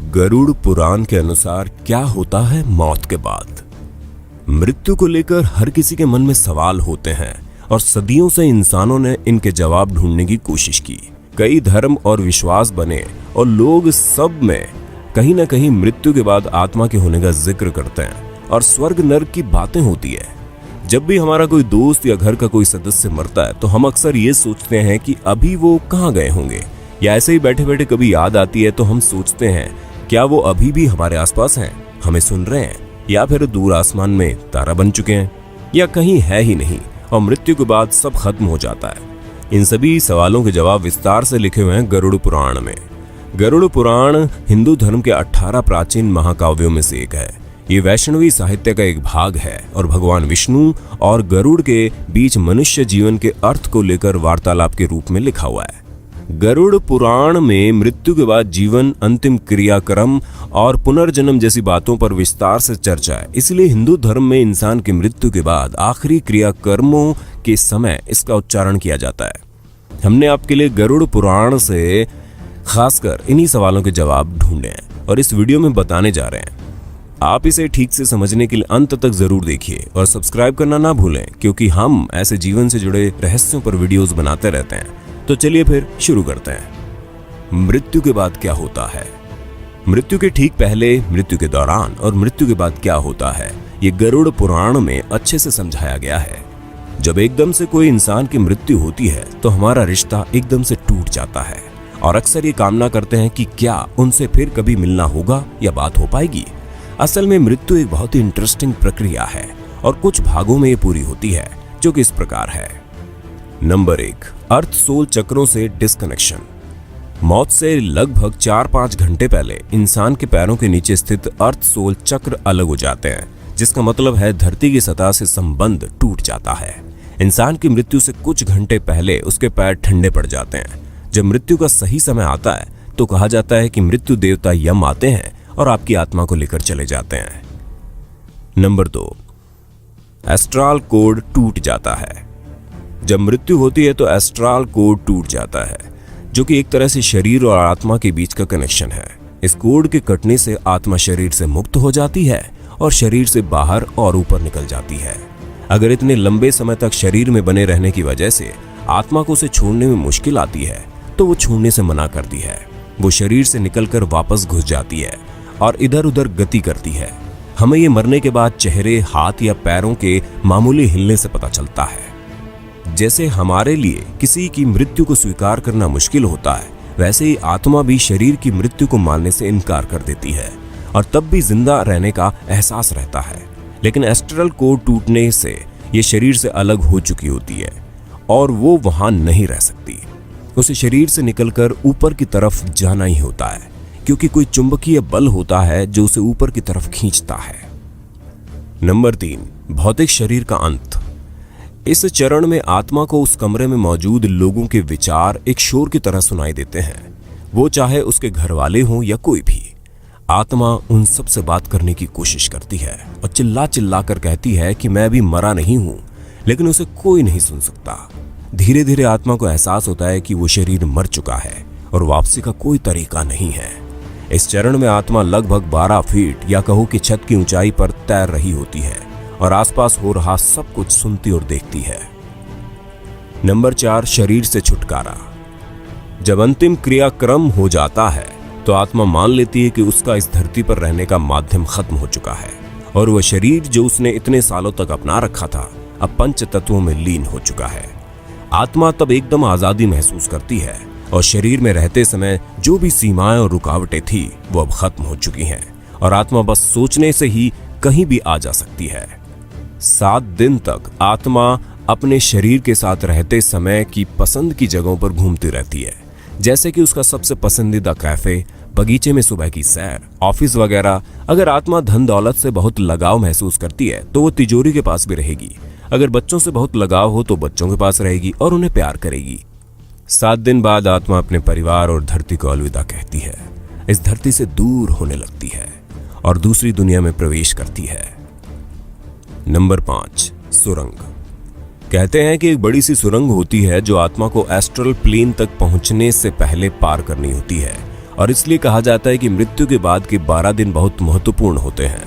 गरुड़ पुराण के अनुसार क्या होता है मौत के बाद। मृत्यु को लेकर हर किसी के मन में सवाल होते हैं और सदियों से इंसानों ने इनके जवाब ढूंढने की कोशिश की। कई धर्म और विश्वास बने और लोग सब में कहीं ना कहीं मृत्यु के बाद आत्मा के होने का जिक्र करते हैं और स्वर्ग नर्क की बातें होती है। जब भी हमारा कोई दोस्त या घर का कोई सदस्य मरता है तो हम अक्सर ये सोचते हैं कि अभी वो कहाँ गए होंगे, या ऐसे ही बैठे बैठे कभी याद आती है तो हम सोचते हैं क्या वो अभी भी हमारे आसपास हैं, हमें सुन रहे हैं, या फिर दूर आसमान में तारा बन चुके हैं, या कहीं है ही नहीं और मृत्यु के बाद सब खत्म हो जाता है। इन सभी सवालों के जवाब विस्तार से लिखे हुए हैं गरुड़ पुराण में। गरुड़ पुराण हिंदू धर्म के 18 प्राचीन महाकाव्यों में से एक है। ये वैष्णवी साहित्य का एक भाग है और भगवान विष्णु और गरुड़ के बीच मनुष्य जीवन के अर्थ को लेकर वार्तालाप के रूप में लिखा हुआ है। गरुड़ पुराण में मृत्यु के बाद जीवन, अंतिम क्रियाक्रम और पुनर्जन्म जैसी बातों पर विस्तार से चर्चा है। इसलिए हिंदू धर्म में इंसान की मृत्यु के बाद आखिरी क्रियाकर्मों के समय इसका उच्चारण किया जाता है। हमने आपके लिए गरुड़ पुराण से खासकर इन्हीं सवालों के जवाब ढूंढे हैं और इस वीडियो में बताने जा रहे हैं। आप इसे ठीक से समझने के लिए अंत तक जरूर देखिए और सब्सक्राइब करना ना भूलें, क्योंकि हम ऐसे जीवन से जुड़े रहस्यों पर वीडियोस बनाते रहते हैं। तो चलिए फिर शुरू करते हैं। मृत्यु के बाद क्या होता है? मृत्यु के ठीक पहले, मृत्यु के दौरान और मृत्यु के बाद क्या होता है, ये गरुड़ पुराण में अच्छे से समझाया गया है। जब एकदम से कोई इंसान की मृत्यु होती है तो हमारा रिश्ता एकदम से टूट जाता है और अक्सर ये कामना करते हैं कि क्या उनसे फिर कभी मिलना होगा या बात हो पाएगी। असल में मृत्यु एक बहुत ही इंटरेस्टिंग प्रक्रिया है और कुछ भागों में ये पूरी होती है, जो कि इस प्रकार है। नंबर 1, अर्थ सोल चक्रों से डिस्कनेक्शन। मौत से लगभग 4-5 घंटे पहले इंसान के पैरों के नीचे स्थित अर्थ सोल चक्र अलग हो जाते हैं, जिसका मतलब है धरती की सतह से संबंध टूट जाता है। इंसान की मृत्यु से कुछ घंटे पहले उसके पैर ठंडे पड़ जाते हैं। जब मृत्यु का सही समय आता है तो कहा जाता है कि मृत्यु देवता यम आते हैं और आपकी आत्मा को लेकर चले जाते हैं। नंबर 2, एस्ट्रल कोड टूट जाता है। जब मृत्यु होती है तो एस्ट्रल कोड टूट जाता है, जो कि एक तरह से शरीर और आत्मा के बीच का कनेक्शन है। इस कोड के कटने से आत्मा शरीर से मुक्त हो जाती है और शरीर से बाहर और ऊपर निकल जाती है। अगर इतने लंबे समय तक शरीर में बने रहने की वजह से आत्मा को उसे छोड़ने में मुश्किल आती है तो वो छोड़ने से मना करती है। वो शरीर से निकलकर वापस घुस जाती है और इधर उधर गति करती है। हमें ये मरने के बाद चेहरे, हाथ या पैरों के मामूली हिलने से पता चलता है। जैसे हमारे लिए किसी की मृत्यु को स्वीकार करना मुश्किल होता है, वैसे ही आत्मा भी शरीर की मृत्यु को मानने से इनकार कर देती है और तब भी जिंदा रहने का एहसास रहता है। लेकिन एस्ट्रल कोड टूटने से ये शरीर से अलग हो चुकी होती है और वो वहां नहीं रह सकती। उसे शरीर से निकलकर ऊपर की तरफ जाना ही होता है, क्योंकि कोई चुंबकीय बल होता है जो उसे ऊपर की तरफ खींचता है। नंबर 3, भौतिक शरीर का अंत। इस चरण में आत्मा को उस कमरे में मौजूद लोगों के विचार एक शोर की तरह सुनाई देते हैं। वो चाहे उसके घर वाले हों या कोई भी, आत्मा उन सब से बात करने की कोशिश करती है और चिल्ला चिल्ला कर कहती है कि मैं अभी मरा नहीं हूं, लेकिन उसे कोई नहीं सुन सकता। धीरे धीरे आत्मा को एहसास होता है कि वो शरीर मर चुका है और वापसी का कोई तरीका नहीं है। इस चरण में आत्मा लगभग 12 फीट या कहो कि छत की ऊंचाई पर तैर रही होती है और आसपास हो रहा सब कुछ सुनती और देखती है। नंबर 4, शरीर से छुटकारा। जब अंतिम क्रियाक्रम हो जाता है तो आत्मा मान लेती है कि उसका इस धरती पर रहने का माध्यम खत्म हो चुका है और वह शरीर जो उसने इतने सालों तक अपना रखा था अब पंच तत्वों में लीन हो चुका है। आत्मा तब एकदम आजादी महसूस करती है और शरीर में रहते समय जो भी सीमाएं और रुकावटें थी वो अब खत्म हो चुकी हैं और आत्मा बस सोचने से ही कहीं भी आ जा सकती है। 7 दिन तक आत्मा अपने शरीर के साथ रहते समय की पसंद की जगहों पर घूमती रहती है, जैसे कि उसका सबसे पसंदीदा कैफे, बगीचे में सुबह की सैर, ऑफिस वगैरह। अगर आत्मा धन दौलत से बहुत लगाव महसूस करती है तो वो तिजोरी के पास भी रहेगी। अगर बच्चों से बहुत लगाव हो तो बच्चों के पास रहेगी और उन्हें प्यार करेगी। 7 दिन बाद आत्मा अपने परिवार और धरती को अलविदा कहती है, इस धरती से दूर होने लगती है और दूसरी दुनिया में प्रवेश करती है। नंबर 5, सुरंग। कहते हैं कि एक बड़ी सी सुरंग होती है जो आत्मा को एस्ट्रल प्लेन तक पहुंचने से पहले पार करनी होती है और इसलिए कहा जाता है कि मृत्यु के बाद के 12 दिन बहुत महत्वपूर्ण होते हैं।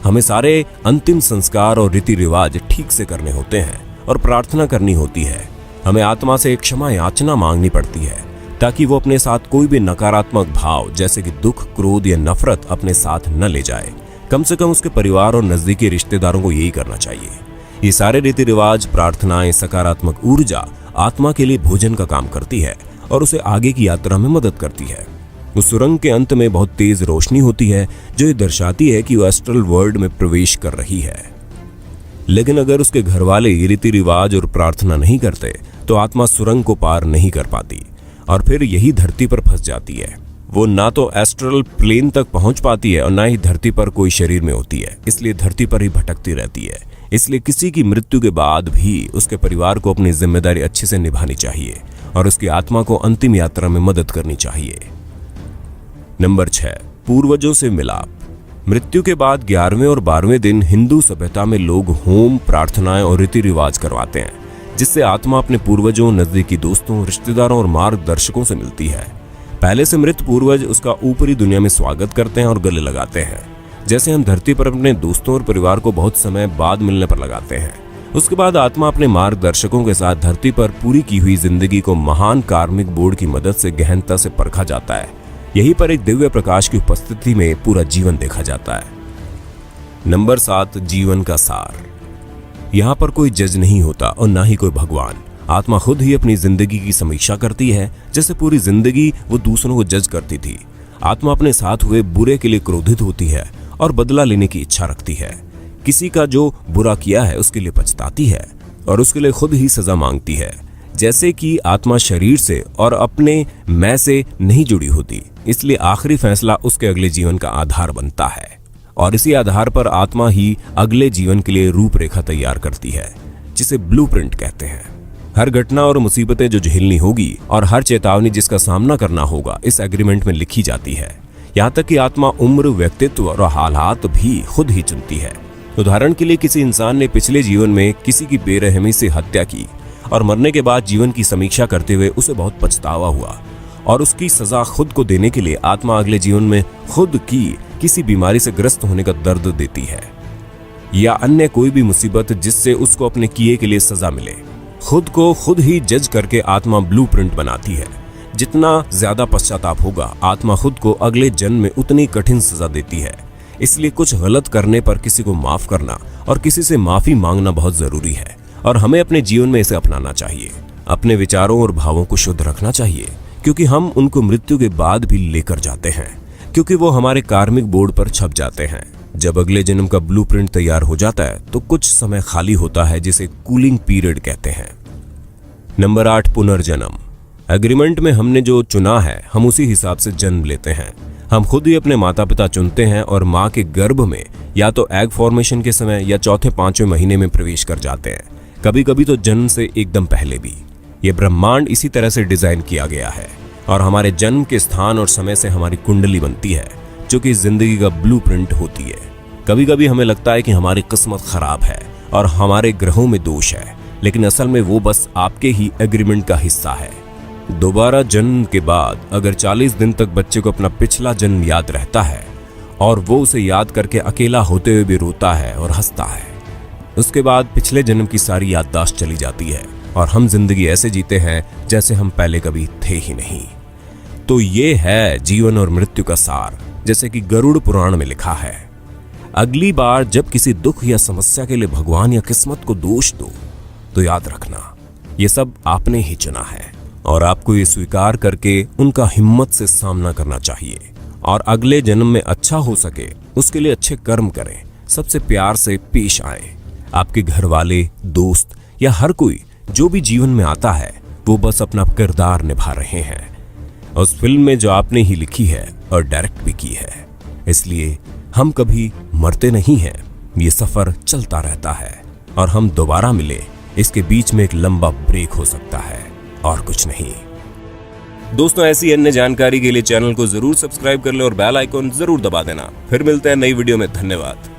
हमें सारे अंतिम संस्कार और रीति रिवाज ठीक से करने होते हैं और प्रार्थना करनी होती है। हमें आत्मा से क्षमा याचना मांगनी पड़ती है ताकि वो अपने साथ कोई भी नकारात्मक भाव जैसे कि दुख, क्रोध या नफरत अपने साथ न ले जाए। कम से कम उसके परिवार और नजदीकी रिश्तेदारों को यही करना चाहिए। ये सारे रीति रिवाज, प्रार्थनाएं, सकारात्मक ऊर्जा आत्मा के लिए भोजन का काम करती है और उसे आगे की यात्रा में मदद करती है। उस सुरंग के अंत में बहुत तेज रोशनी होती है जो ये दर्शाती है कि वो एस्ट्रल वर्ल्ड में प्रवेश कर रही है। लेकिन अगर उसके घर वाले ये रीति रिवाज और प्रार्थना नहीं करते तो आत्मा सुरंग को पार नहीं कर पाती और फिर यही धरती पर फंस जाती है। वो ना तो एस्ट्रल प्लेन तक पहुंच पाती है और ना ही धरती पर कोई शरीर में होती है, इसलिए धरती पर ही भटकती रहती है। इसलिए किसी की मृत्यु के बाद भी उसके परिवार को अपनी जिम्मेदारी अच्छे से निभानी चाहिए और उसकी आत्मा को अंतिम यात्रा में मदद करनी चाहिए। नंबर 6, पूर्वजों से मिलाप। मृत्यु के बाद 11वें और 12वें दिन हिंदू सभ्यता में लोग होम, प्रार्थनाएं और रीति रिवाज करवाते हैं, जिससे आत्मा अपने पूर्वजों, नजदीकी दोस्तों, रिश्तेदारों और मार्गदर्शकों से मिलती है। पहले से मृत पूर्वज उसका ऊपरी दुनिया में स्वागत करते हैं और गले लगाते हैं, जैसे हम धरती पर अपने दोस्तों और परिवार को बहुत समय बाद मिलने पर लगाते हैं। उसके बाद आत्मा अपने मार्गदर्शकों के साथ धरती पर पूरी की हुई जिंदगी को महान कार्मिक बोर्ड की मदद से गहनता से परखा जाता है। यहीं पर एक दिव्य प्रकाश की उपस्थिति में पूरा जीवन देखा जाता है। नंबर 7, जीवन का सार। यहाँ पर कोई जज नहीं होता और ना ही कोई भगवान। आत्मा खुद ही अपनी जिंदगी की समीक्षा करती है, जैसे पूरी जिंदगी वो दूसरों को जज करती थी। आत्मा अपने साथ हुए बुरे के लिए क्रोधित होती है और बदला लेने की इच्छा रखती है। किसी का जो बुरा किया है उसके लिए पछताती है और उसके लिए खुद ही सजा मांगती है। जैसे कि आत्मा शरीर से और अपने मैं से नहीं जुड़ी होती, इसलिए आखिरी फैसला उसके अगले जीवन का आधार बनता है और इसी आधार पर आत्मा ही अगले जीवन के लिए रूपरेखा तैयार करती है, जिसे ब्लूप्रिंट कहते हैं। हर घटना और मुसीबतें जो झेलनी होगी और हर चेतावनी जिसका सामना करना होगा इस एग्रीमेंट में लिखी जाती है। यहाँ तक कि आत्मा उम्र, व्यक्तित्व और हालात भी खुद ही चुनती है। उदाहरण के लिए किसी इंसान ने पिछले जीवन में किसी की बेरहमी से हत्या की और मरने के बाद जीवन की समीक्षा करते हुए उसे बहुत पछतावा हुआ और उसकी सजा खुद को देने के लिए आत्मा अगले जीवन में खुद की किसी बीमारी से ग्रस्त होने का दर्द देती है या अन्य कोई भी मुसीबत जिससे उसको अपने किए के लिए सजा मिले। खुद को खुद ही जज करके आत्मा ब्लूप्रिंट बनाती है। जितना ज्यादा पश्चाताप होगा, आत्मा खुद को अगले जन्म में उतनी कठिन सजा देती है। इसलिए कुछ गलत करने पर किसी को माफ करना और किसी से माफी मांगना बहुत जरूरी है और हमें अपने जीवन में इसे अपनाना चाहिए। अपने विचारों और भावों को शुद्ध रखना चाहिए, क्योंकि हम उनको मृत्यु के बाद भी लेकर जाते हैं, क्योंकि वो हमारे कार्मिक बोर्ड पर छप जाते हैं। जब अगले जन्म का ब्लूप्रिंट तैयार हो जाता है तो कुछ समय खाली होता है, जिसे कूलिंग पीरियड कहते हैं। नंबर 8, पुनर्जन्म। एग्रीमेंट में हमने जो चुना है हम उसी हिसाब से जन्म लेते हैं। हम खुद ही अपने माता पिता चुनते हैं और माँ के गर्भ में या तो एग फॉर्मेशन के समय या चौथे 5वें महीने में प्रवेश कर जाते हैं, कभी कभी तो जन्म से एकदम पहले भी। ये ब्रह्मांड इसी तरह से डिजाइन किया गया है और हमारे जन्म के स्थान और समय से हमारी कुंडली बनती है, जो कि जिंदगी का ब्लूप्रिंट होती है। कभी कभी हमें लगता है कि हमारी किस्मत खराब है और हमारे ग्रहों में दोष है, लेकिन असल में वो बस आपके ही एग्रीमेंट का हिस्सा है। दोबारा जन्म के बाद अगर 40 दिन तक बच्चे को अपना पिछला जन्म याद रहता है और वो उसे याद करके अकेला होते हुए भी रोता है और हंसता है, उसके बाद पिछले जन्म की सारी याददाश्त चली जाती है और हम जिंदगी ऐसे जीते हैं जैसे हम पहले कभी थे ही नहीं। तो ये है जीवन और मृत्यु का सार, जैसे कि गरुड़ पुराण में लिखा है। अगली बार जब किसी दुख या समस्या के लिए भगवान या किस्मत को दोष दो तो याद रखना ये सब आपने ही चुना है और आपको ये स्वीकार करके उनका हिम्मत से सामना करना चाहिए और अगले जन्म में अच्छा हो सके उसके लिए अच्छे कर्म करें, सबसे प्यार से पेश आए। आपके घर वाले, दोस्त या हर कोई जो भी जीवन में आता है वो बस अपना किरदार निभा रहे हैं उस फिल्म में जो आपने ही लिखी है और डायरेक्ट भी की है। इसलिए हम कभी मरते नहीं हैं, ये सफर चलता रहता है और हम दोबारा मिले, इसके बीच में एक लंबा ब्रेक हो सकता है और कुछ नहीं। दोस्तों, ऐसी अन्य जानकारी के लिए चैनल को जरूर सब्सक्राइब कर ले और बेल आइकॉन जरूर दबा देना। फिर मिलते हैं नई वीडियो में। धन्यवाद।